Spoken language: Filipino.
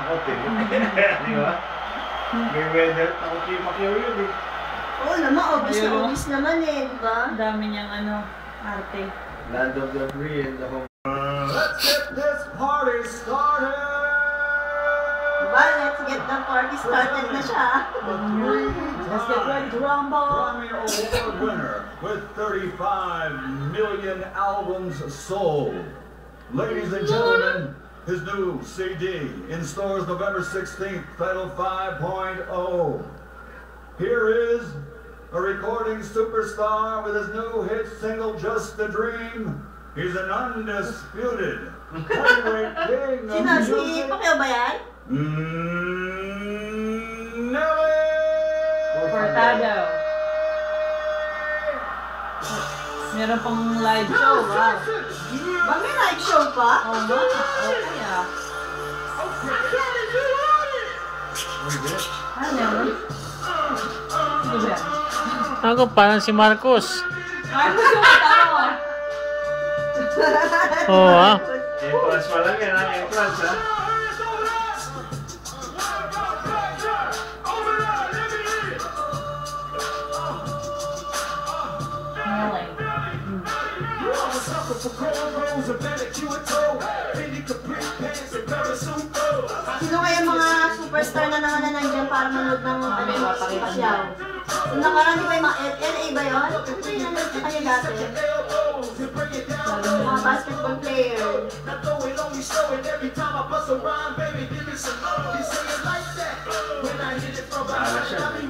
takot eh. Di ba? Mayweather, takot yung Pacquiao yun eh. Oo naman, obvious naman eh, di ba? Dami niyang arte. Land of the free and the home. Let's get this party started! Diba? Let's get the party started na siya. Let's get ready to rumble! Grammy Award winner with 35 million albums sold. Ladies and gentlemen, his new CD in stores November 16th, titled 5.0. Here is a recording superstar with his new hit single, Just a Dream. He's an undisputed heavyweight king of Sino? Si music. Pacquiao ba yan? Nelly! Furtado. Meron pang live show, wow. Ba may live show pa? Oo nga, okay ah. Ano yun? Ano ba? Ako, parang si Marcos. Marcos yung katawa. Oo, ah. Entrance pa lang yan, entrance ha. Sino kaya mga superstar na naman na nandiyan para manood ng Pacquiao? Yung nakaraan di ba yung mga LA ba yun? May nanood ka kayo dati? Mga basketball player. Sala siya, may